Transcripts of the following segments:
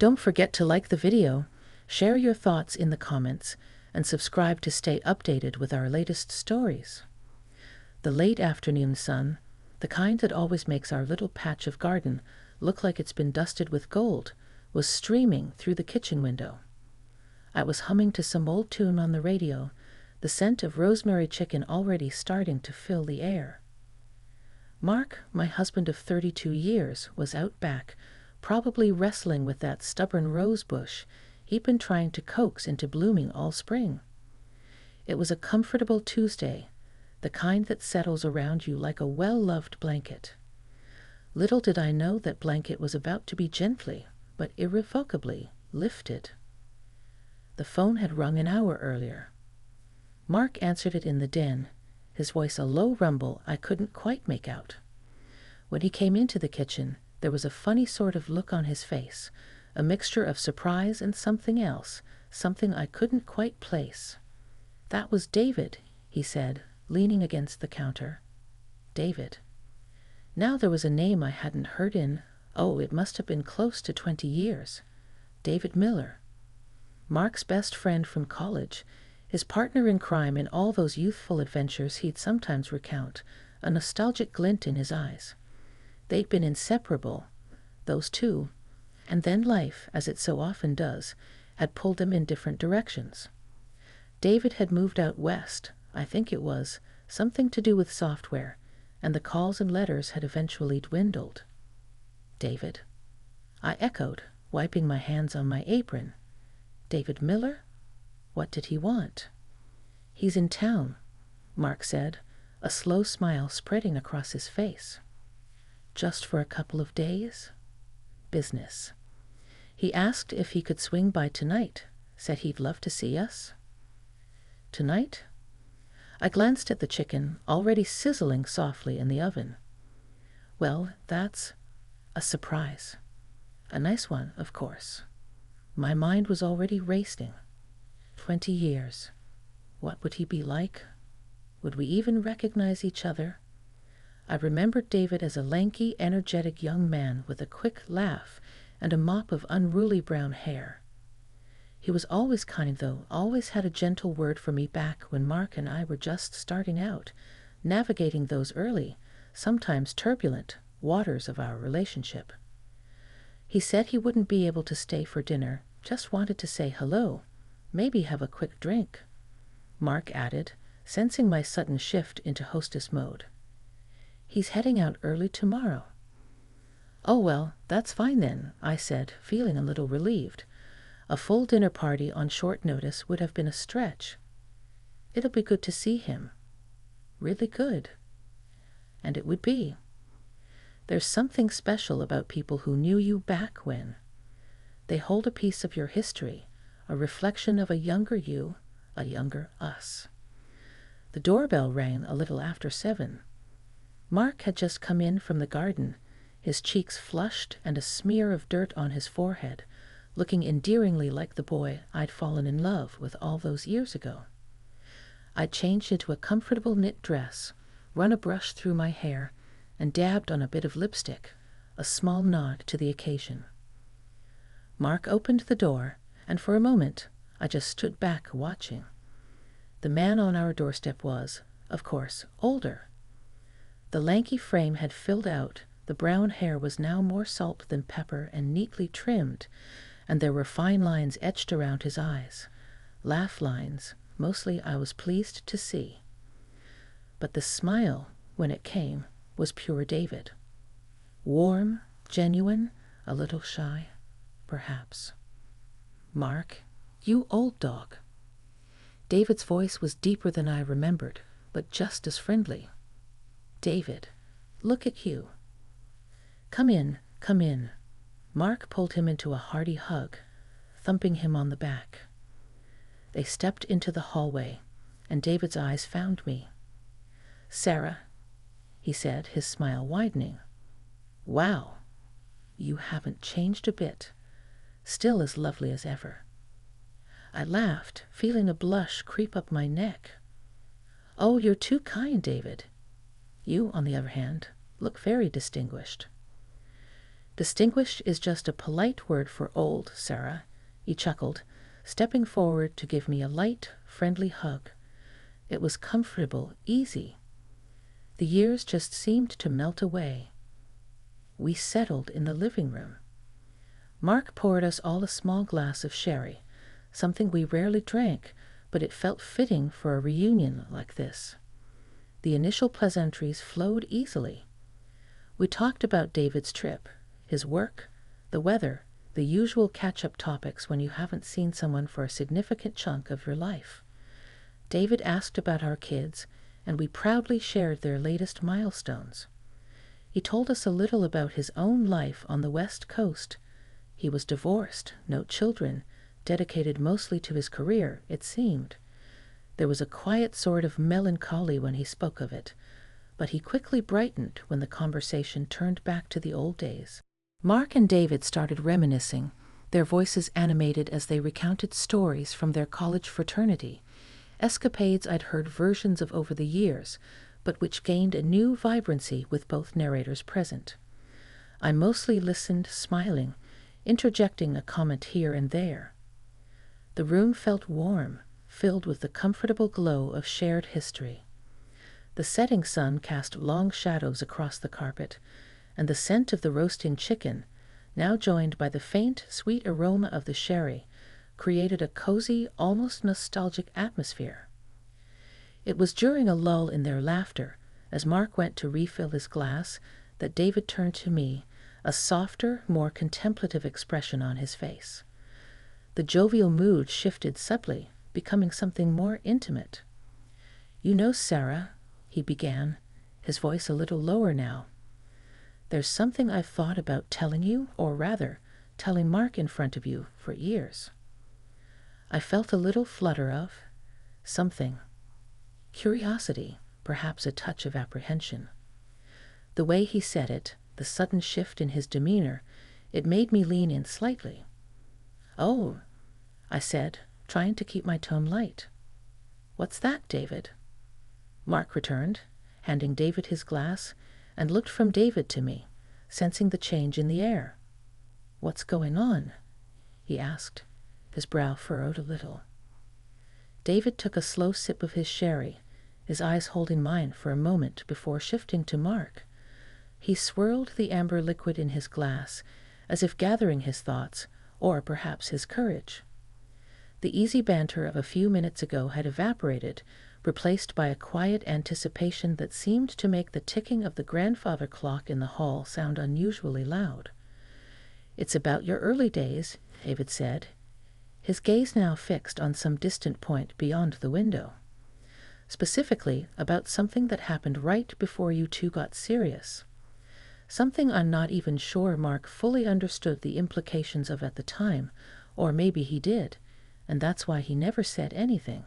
Don't forget to like the video, share your thoughts in the comments, and subscribe to stay updated with our latest stories. The late afternoon sun, the kind that always makes our little patch of garden look like it's been dusted with gold, was streaming through the kitchen window. I was humming to some old tune on the radio, the scent of rosemary chicken already starting to fill the air. Mark, my husband of 32 years, was out back, probably wrestling with that stubborn rose bush he'd been trying to coax into blooming all spring. It was a comfortable Tuesday, the kind that settles around you like a well-loved blanket. Little did I know that blanket was about to be gently, but irrevocably, lifted. The phone had rung an hour earlier. Mark answered it in the den, his voice a low rumble I couldn't quite make out. When he came into the kitchen, there was a funny sort of look on his face, a mixture of surprise and something else, something I couldn't quite place. "That was David," he said, leaning against the counter. David. Now there was a name I hadn't heard in, it must have been close to 20 years. David Miller. Mark's best friend from college, his partner in crime in all those youthful adventures he'd sometimes recount, a nostalgic glint in his eyes. They'd been inseparable, those two, and then life, as it so often does, had pulled them in different directions. David had moved out west, I think it was, something to do with software, and the calls and letters had eventually dwindled. David? I echoed, wiping my hands on my apron. David Miller? What did he want? "He's in town," Mark said, a slow smile spreading across his face. "Just for a couple of days? Business. He asked if he could swing by tonight, said he'd love to see us." Tonight? I glanced at the chicken, already sizzling softly in the oven. "Well, that's a surprise. A nice one, of course." My mind was already racing. 20 years. What would he be like? Would we even recognize each other? I remembered David as a lanky, energetic young man with a quick laugh and a mop of unruly brown hair. He was always kind, though, always had a gentle word for me back when Mark and I were just starting out, navigating those early, sometimes turbulent, waters of our relationship. He said he wouldn't be able to stay for dinner, just wanted to say hello, maybe have a quick drink. Mark added, sensing my sudden shift into hostess mode. "He's heading out early tomorrow." "Oh, well, that's fine then," I said, feeling a little relieved. A full dinner party on short notice would have been a stretch. "It'll be good to see him." Really good. And it would be. There's something special about people who knew you back when. They hold a piece of your history, a reflection of a younger you, a younger us. The doorbell rang a little after 7. Mark had just come in from the garden, his cheeks flushed and a smear of dirt on his forehead, looking endearingly like the boy I'd fallen in love with all those years ago. I'd changed into a comfortable knit dress, run a brush through my hair, and dabbed on a bit of lipstick, a small nod to the occasion. Mark opened the door, and for a moment I just stood back watching. The man on our doorstep was, of course, older. The lanky frame had filled out, the brown hair was now more salt than pepper and neatly trimmed, and there were fine lines etched around his eyes, laugh lines, mostly I was pleased to see. But the smile, when it came, was pure David. Warm, genuine, a little shy, perhaps. "Mark, you old dog." David's voice was deeper than I remembered, but just as friendly. "David, look at you." Come in, come in." Mark pulled him into a hearty hug, thumping him on the back. They stepped into the hallway, and David's eyes found me. "Sarah," he said, his smile widening. "Wow, you haven't changed a bit. Still as lovely as ever." I laughed, feeling a blush creep up my neck. "Oh, you're too kind, David. You, on the other hand, look very distinguished." Distinguished is just a polite word for old, Sarah, he chuckled, stepping forward to give me a light, friendly hug. It was comfortable, easy. The years just seemed to melt away. We settled in the living room. Mark poured us all a small glass of sherry, something we rarely drank, but it felt fitting for a reunion like this. The initial pleasantries flowed easily. We talked about David's trip, his work, the weather, the usual catch-up topics when you haven't seen someone for a significant chunk of your life. David asked about our kids, and we proudly shared their latest milestones. He told us a little about his own life on the West Coast. He was divorced, no children, dedicated mostly to his career, it seemed. There was a quiet sort of melancholy when he spoke of it, but he quickly brightened when the conversation turned back to the old days. Mark and David started reminiscing, their voices animated as they recounted stories from their college fraternity, escapades I'd heard versions of over the years, but which gained a new vibrancy with both narrators present. I mostly listened, smiling, interjecting a comment here and there. The room felt warm, filled with the comfortable glow of shared history. The setting sun cast long shadows across the carpet, and the scent of the roasting chicken, now joined by the faint, sweet aroma of the sherry, created a cozy, almost nostalgic atmosphere. It was during a lull in their laughter, as Mark went to refill his glass, that David turned to me, a softer, more contemplative expression on his face. The jovial mood shifted subtly, becoming something more intimate. "You know, Sarah," he began, his voice a little lower now, "there's something I've thought about telling you, or rather, telling Mark in front of you, for years." I felt a little flutter of something. Curiosity, perhaps a touch of apprehension. The way he said it, the sudden shift in his demeanor, it made me lean in slightly. "Oh," I said, trying to keep my tone light. "What's that, David?" Mark returned, handing David his glass, and looked from David to me, sensing the change in the air. "What's going on?" he asked, his brow furrowed a little. David took a slow sip of his sherry, his eyes holding mine for a moment before shifting to Mark. He swirled the amber liquid in his glass, as if gathering his thoughts, or perhaps his courage. The easy banter of a few minutes ago had evaporated, replaced by a quiet anticipation that seemed to make the ticking of the grandfather clock in the hall sound unusually loud. "It's about your early days," David said, his gaze now fixed on some distant point beyond the window. "Specifically about something that happened right before you two got serious. Something I'm not even sure Mark fully understood the implications of at the time, or maybe he did, and that's why he never said anything."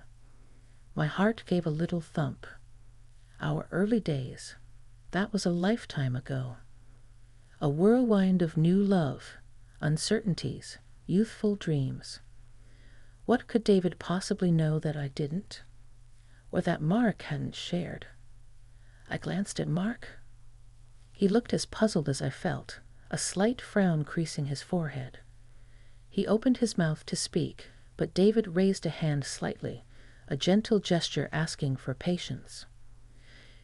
My heart gave a little thump. Our early days. That was a lifetime ago. A whirlwind of new love, uncertainties, youthful dreams. What could David possibly know that I didn't? Or that Mark hadn't shared? I glanced at Mark. He looked as puzzled as I felt, a slight frown creasing his forehead. He opened his mouth to speak, but David raised a hand slightly, a gentle gesture asking for patience.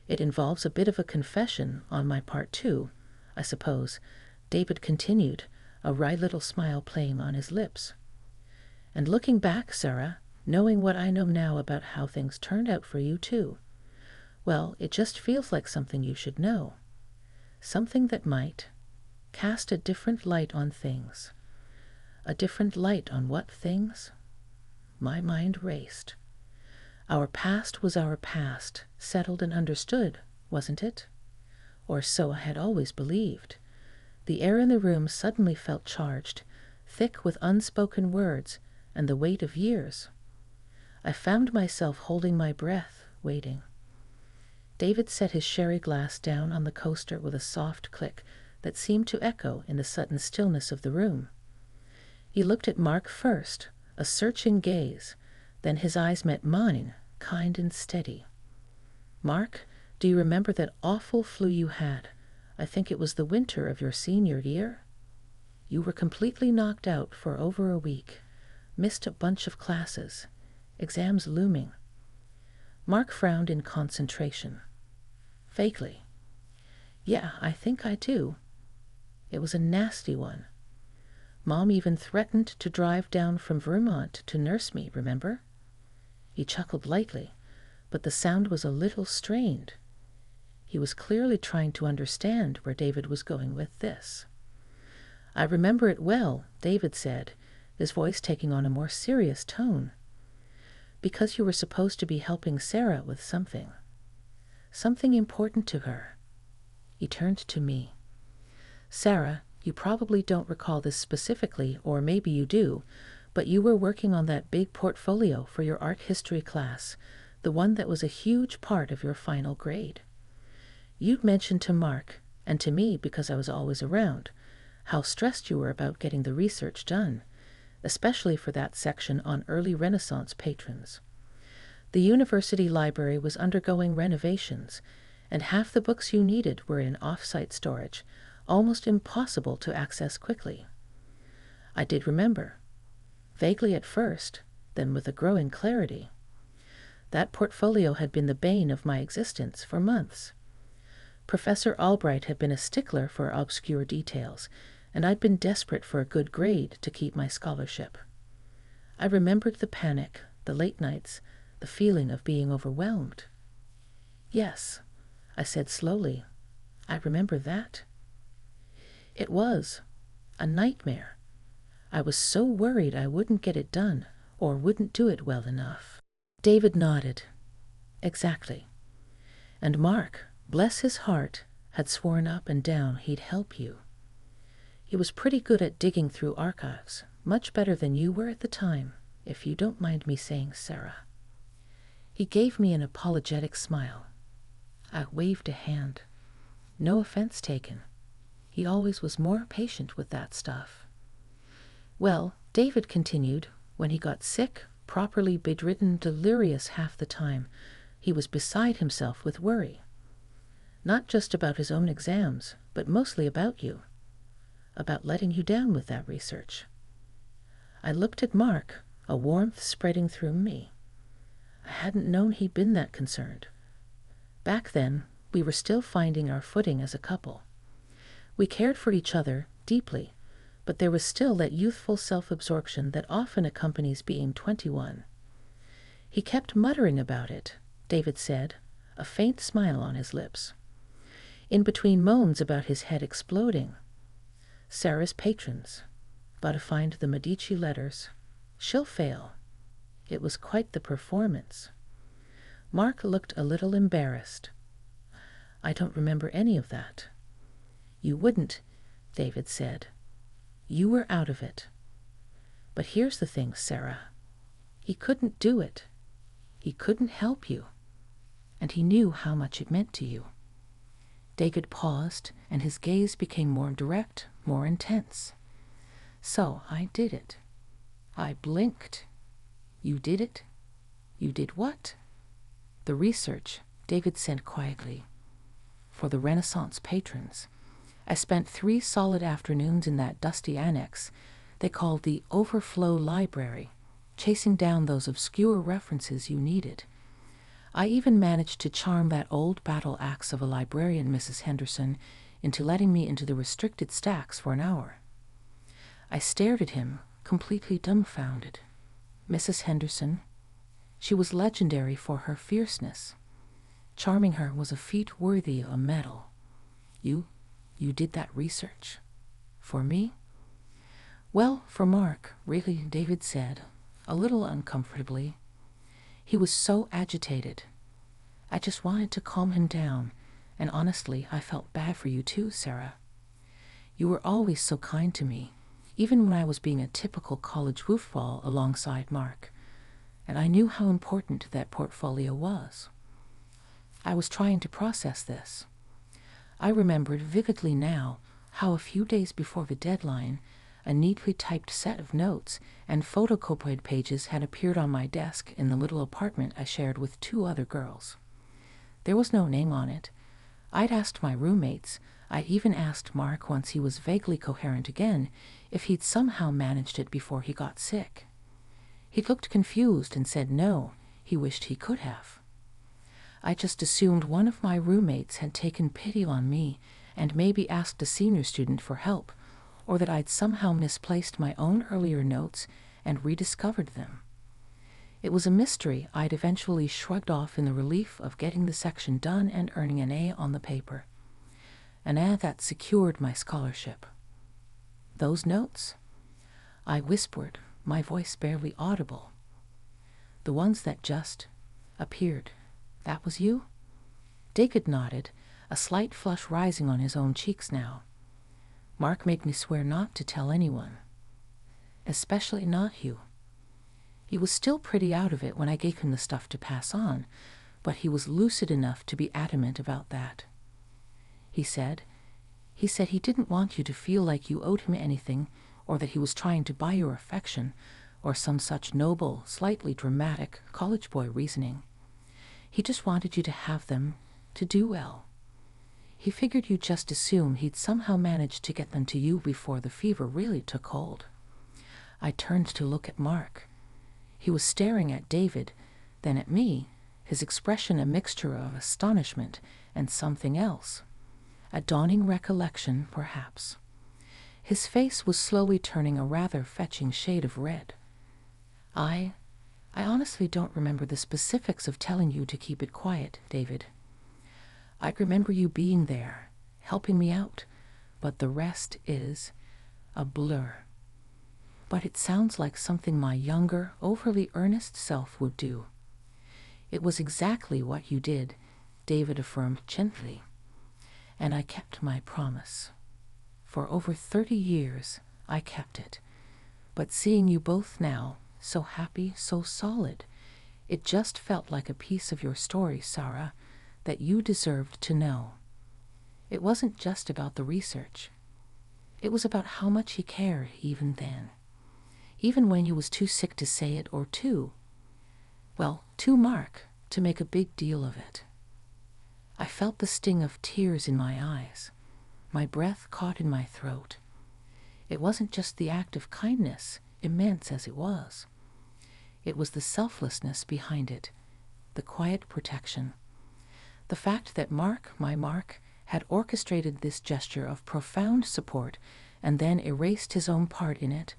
"It involves a bit of a confession on my part too, I suppose," David continued, a wry little smile playing on his lips. "And looking back, Sarah, knowing what I know now about how things turned out for you too, well, it just feels like something you should know. Something that might cast a different light on things." A different light on what things? My mind raced. Our past was our past, settled and understood, wasn't it? Or so I had always believed. The air in the room suddenly felt charged, thick with unspoken words and the weight of years. I found myself holding my breath, waiting. David set his sherry glass down on the coaster with a soft click that seemed to echo in the sudden stillness of the room. He looked at Mark first, a searching gaze, then his eyes met mine, kind and steady. "Mark, do you remember that awful flu you had? I think it was the winter of your senior year?" You were completely knocked out for over a week, missed a bunch of classes, exams looming. Mark frowned in concentration. Vaguely. Yeah, I think I do. It was a nasty one. Mom even threatened to drive down from Vermont to nurse me, remember? He chuckled lightly, but the sound was a little strained. He was clearly trying to understand where David was going with this. I remember it well, David said, his voice taking on a more serious tone. Because you were supposed to be helping Sarah with something. Something important to her. He turned to me. Sarah, you probably don't recall this specifically, or maybe you do, but you were working on that big portfolio for your art history class, the one that was a huge part of your final grade. You'd mentioned to Mark, and to me because I was always around, how stressed you were about getting the research done, especially for that section on early Renaissance patrons. The university library was undergoing renovations, and half the books you needed were in off-site storage, almost impossible to access quickly. I did remember. Vaguely at first, then with a growing clarity. That portfolio had been the bane of my existence for months. Professor Albright had been a stickler for obscure details, and I'd been desperate for a good grade to keep my scholarship. I remembered the panic, the late nights, the feeling of being overwhelmed. Yes, I said slowly, I remember that. It was a nightmare. I was so worried I wouldn't get it done, or wouldn't do it well enough. David nodded. Exactly. And Mark, bless his heart, had sworn up and down he'd help you. He was pretty good at digging through archives, much better than you were at the time, if you don't mind me saying, Sarah. He gave me an apologetic smile. I waved a hand. No offense taken. He always was more patient with that stuff. Well, David continued, when he got sick, properly bedridden, delirious half the time, he was beside himself with worry. Not just about his own exams, but mostly about you. About letting you down with that research. I looked at Mark, a warmth spreading through me. I hadn't known he'd been that concerned. Back then, we were still finding our footing as a couple. We cared for each other deeply, but there was still that youthful self-absorption that often accompanies being 21. He kept muttering about it, David said, a faint smile on his lips. In between moans about his head exploding. Sarah's patrons. Gotta find the Medici letters. She'll fail. It was quite the performance. Mark looked a little embarrassed. I don't remember any of that. You wouldn't, David said. You were out of it. But here's the thing, Sarah. He couldn't do it. He couldn't help you. And he knew how much it meant to you. David paused, and his gaze became more direct, more intense. So I did it. I blinked. You did it? You did what? The research, David said quietly. For the Renaissance patrons. I spent 3 solid afternoons in that dusty annex they called the Overflow Library, chasing down those obscure references you needed. I even managed to charm that old battle axe of a librarian, Mrs. Henderson, into letting me into the restricted stacks for an hour. I stared at him, completely dumbfounded. Mrs. Henderson, she was legendary for her fierceness. Charming her was a feat worthy of a medal. You did that research? For me? Well, for Mark, really, David said, a little uncomfortably. He was so agitated. I just wanted to calm him down, and honestly, I felt bad for you too, Sarah. You were always so kind to me, even when I was being a typical college woofball alongside Mark, and I knew how important that portfolio was. I was trying to process this. I remembered vividly now how a few days before the deadline, a neatly typed set of notes and photocopied pages had appeared on my desk in the little apartment I shared with 2 other girls. There was no name on it. I'd asked my roommates. I even asked Mark once he was vaguely coherent again if he'd somehow managed it before he got sick. He looked confused and said no, he wished he could have. I just assumed one of my roommates had taken pity on me and maybe asked a senior student for help, or that I'd somehow misplaced my own earlier notes and rediscovered them. It was a mystery I'd eventually shrugged off in the relief of getting the section done and earning an A on the paper. An A that secured my scholarship. Those notes? I whispered, my voice barely audible. The ones that just appeared. That was you? David nodded, a slight flush rising on his own cheeks now. Mark made me swear not to tell anyone. Especially not you. He was still pretty out of it when I gave him the stuff to pass on, but he was lucid enough to be adamant about that. He said he didn't want you to feel like you owed him anything, or that he was trying to buy your affection, or some such noble, slightly dramatic college boy reasoning. He just wanted you to have them, to do well. He figured you'd just assume he'd somehow managed to get them to you before the fever really took hold. I turned to look at Mark. He was staring at David, then at me, his expression a mixture of astonishment and something else. A dawning recollection, perhaps. His face was slowly turning a rather fetching shade of red. I honestly don't remember the specifics of telling you to keep it quiet, David. I remember you being there, helping me out, but the rest is a blur. But it sounds like something my younger, overly earnest self would do. It was exactly what you did, David affirmed gently. And I kept my promise. For over 30 years, I kept it. But seeing you both now, so happy, so solid, it just felt like a piece of your story, Sarah, that you deserved to know. It wasn't just about the research. It was about how much he cared even then. Even when he was too sick to say it or too Mark to make a big deal of it. I felt the sting of tears in my eyes, my breath caught in my throat. It wasn't just the act of kindness, immense as it was. It was the selflessness behind it, the quiet protection. The fact that my Mark, had orchestrated this gesture of profound support and then erased his own part in it,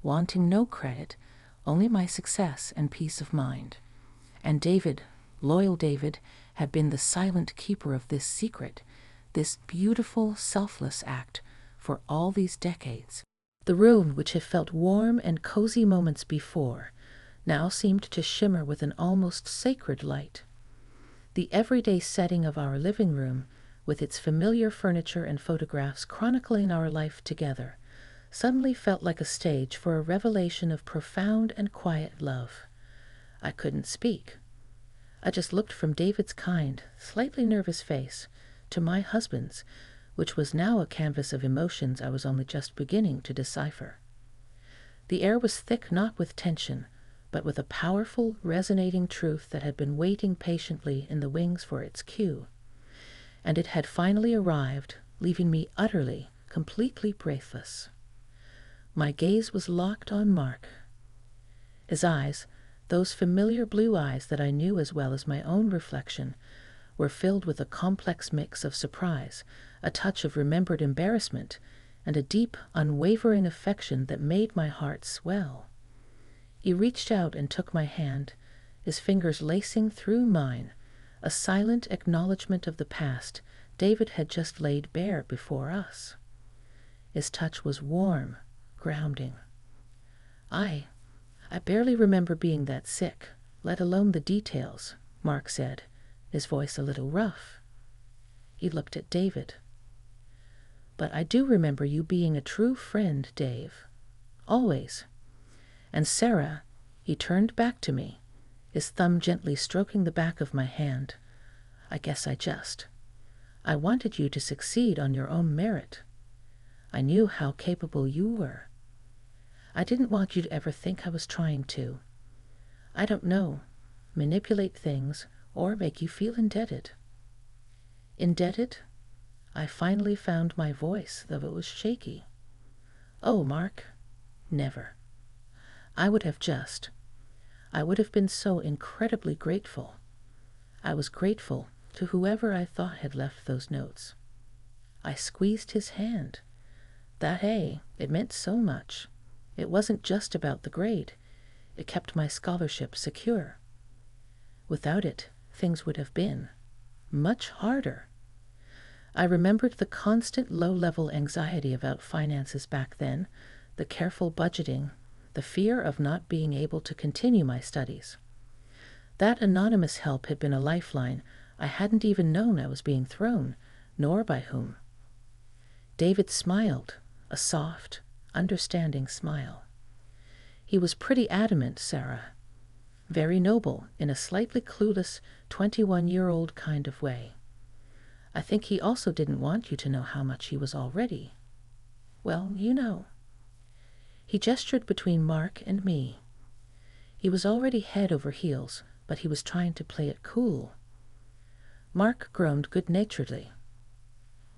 wanting no credit, only my success and peace of mind. And David, loyal David, had been the silent keeper of this secret, this beautiful, selfless act for all these decades. The room, which had felt warm and cozy moments before, now seemed to shimmer with an almost sacred light. The everyday setting of our living room, with its familiar furniture and photographs chronicling our life together, suddenly felt like a stage for a revelation of profound and quiet love. I couldn't speak. I just looked from David's kind, slightly nervous face to my husband's, which was now a canvas of emotions I was only just beginning to decipher. The air was thick not with tension, but with a powerful, resonating truth that had been waiting patiently in the wings for its cue. And it had finally arrived, leaving me utterly, completely breathless. My gaze was locked on Mark. His eyes, those familiar blue eyes that I knew as well as my own reflection, were filled with a complex mix of surprise, a touch of remembered embarrassment, and a deep, unwavering affection that made my heart swell. He reached out and took my hand, his fingers lacing through mine, a silent acknowledgement of the past David had just laid bare before us. His touch was warm, grounding. I barely remember being that sick, let alone the details, Mark said, his voice a little rough. He looked at David. But I do remember you being a true friend, Dave. Always. And Sarah, he turned back to me, his thumb gently stroking the back of my hand. I guess I wanted you to succeed on your own merit. I knew how capable you were. I didn't want you to ever think I was trying to. I don't know, manipulate things or make you feel indebted. Indebted? I finally found my voice, though it was shaky. "Oh, Mark, never. I would have been so incredibly grateful. I was grateful to whoever I thought had left those notes. I squeezed his hand. That A, it meant so much. It wasn't just about the grade. It kept my scholarship secure. Without it, things would have been much harder. I remembered the constant low-level anxiety about finances back then, the careful budgeting, the fear of not being able to continue my studies. That anonymous help had been a lifeline I hadn't even known I was being thrown, nor by whom. David smiled, a soft, understanding smile. He was pretty adamant, Sarah. Very noble in a slightly clueless 21-year-old kind of way. I think he also didn't want you to know how much he was already. Well, you know. He gestured between Mark and me. He was already head over heels, but he was trying to play it cool. Mark groaned good-naturedly.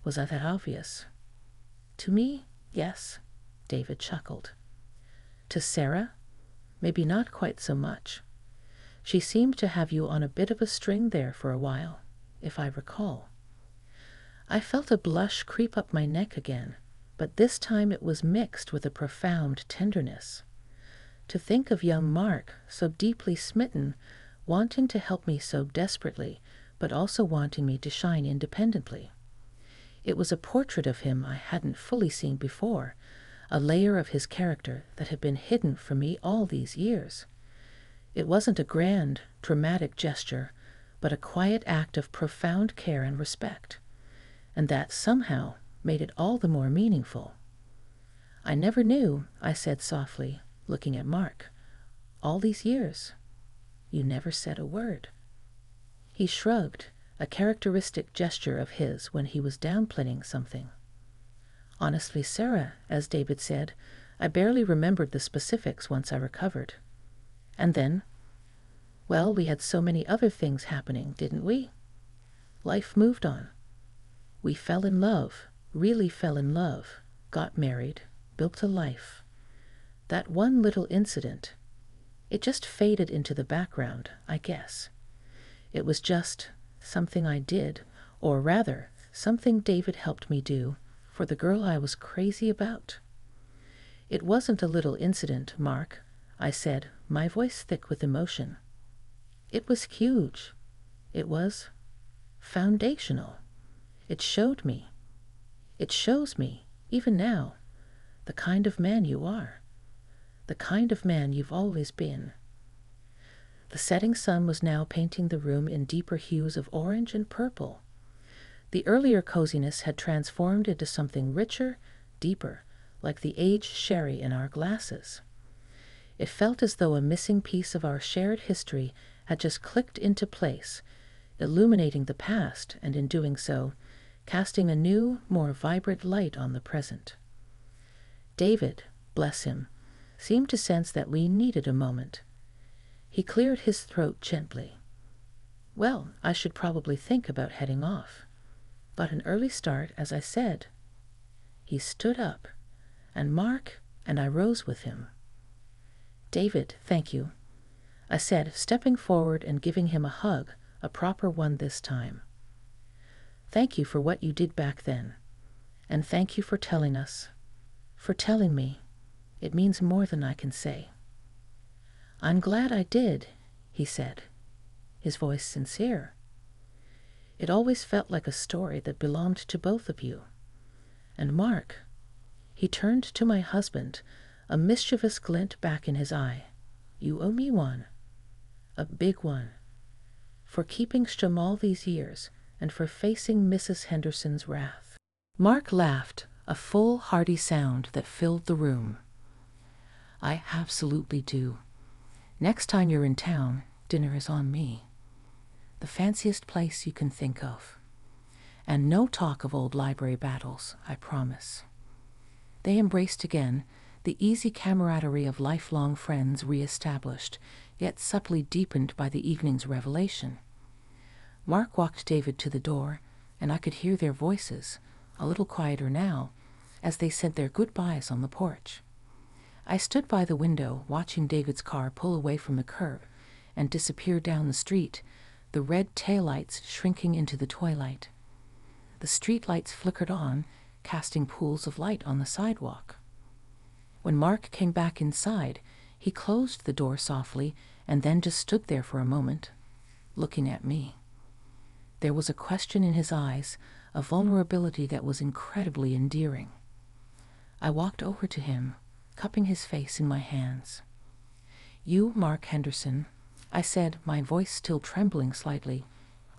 Was I that obvious? To me, yes, David chuckled. To Sarah, maybe not quite so much. She seemed to have you on a bit of a string there for a while, if I recall. I felt a blush creep up my neck again, but this time it was mixed with a profound tenderness. To think of young Mark, so deeply smitten, wanting to help me so desperately, but also wanting me to shine independently. It was a portrait of him I hadn't fully seen before, a layer of his character that had been hidden from me all these years. It wasn't a grand, dramatic gesture, but a quiet act of profound care and respect, and that somehow made it all the more meaningful. I never knew, I said softly, looking at Mark. All these years, you never said a word. He shrugged, a characteristic gesture of his when he was downplaying something. Honestly, Sarah, as David said, I barely remembered the specifics once I recovered. And then, well, we had so many other things happening, didn't we? Life moved on. We fell in love, really fell in love, got married, built a life. That one little incident, it just faded into the background, I guess. It was just something I did, or rather, something David helped me do for the girl I was crazy about. It wasn't a little incident, Mark, I said, my voice thick with emotion. It was huge. It was foundational. It showed me. It shows me, even now, the kind of man you are, the kind of man you've always been. The setting sun was now painting the room in deeper hues of orange and purple. The earlier coziness had transformed into something richer, deeper, like the aged sherry in our glasses. It felt as though a missing piece of our shared history had just clicked into place, illuminating the past, and in doing so, casting a new, more vibrant light on the present. David, bless him, seemed to sense that we needed a moment. He cleared his throat gently. Well, I should probably think about heading off. But an early start, as I said. He stood up, and Mark and I rose with him. David, thank you, I said, stepping forward and giving him a hug, a proper one this time. Thank you for what you did back then, and thank you for telling us, for telling me. It means more than I can say. I'm glad I did, he said, his voice sincere. It always felt like a story that belonged to both of you. And Mark, he turned to my husband, a mischievous glint back in his eye. You owe me one, a big one, for keeping stum all these years and for facing Mrs. Henderson's wrath. Mark laughed, a full, hearty sound that filled the room. I absolutely do. Next time you're in town, dinner is on me. The fanciest place you can think of. And no talk of old library battles, I promise. They embraced again, the easy camaraderie of lifelong friends re-established, yet subtly deepened by the evening's revelation. Mark walked David to the door, and I could hear their voices, a little quieter now, as they said their goodbyes on the porch. I stood by the window, watching David's car pull away from the curb and disappear down the street, the red taillights shrinking into the twilight. The streetlights flickered on, casting pools of light on the sidewalk. When Mark came back inside, he closed the door softly and then just stood there for a moment, looking at me. There was a question in his eyes, a vulnerability that was incredibly endearing. I walked over to him, cupping his face in my hands. "You, Mark Henderson," I said, my voice still trembling slightly,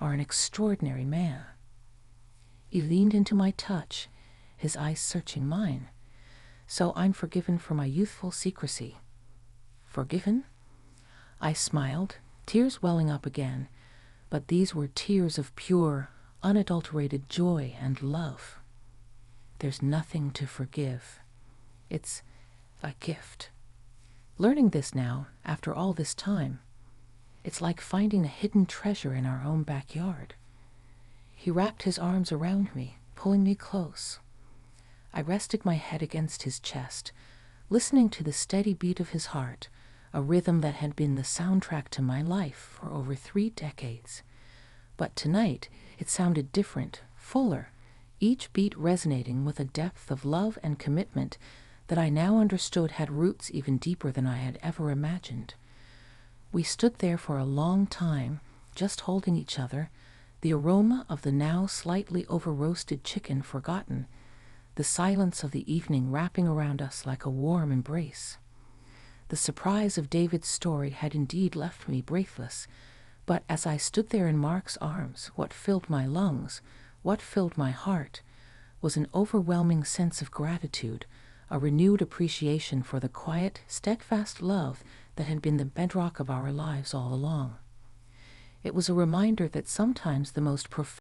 "are an extraordinary man." He leaned into my touch, his eyes searching mine. "So I'm forgiven for my youthful secrecy." "Forgiven?" I smiled, tears welling up again, but these were tears of pure, unadulterated joy and love. There's nothing to forgive. It's a gift. Learning this now, after all this time, it's like finding a hidden treasure in our own backyard. He wrapped his arms around me, pulling me close. I rested my head against his chest, listening to the steady beat of his heart, a rhythm that had been the soundtrack to my life for over 3 decades. But tonight it sounded different, fuller, each beat resonating with a depth of love and commitment that I now understood had roots even deeper than I had ever imagined. We stood there for a long time, just holding each other, the aroma of the now slightly over-roasted chicken forgotten, the silence of the evening wrapping around us like a warm embrace. The surprise of David's story had indeed left me breathless, but as I stood there in Mark's arms, what filled my lungs, what filled my heart, was an overwhelming sense of gratitude, a renewed appreciation for the quiet, steadfast love that had been the bedrock of our lives all along. It was a reminder that sometimes the most profound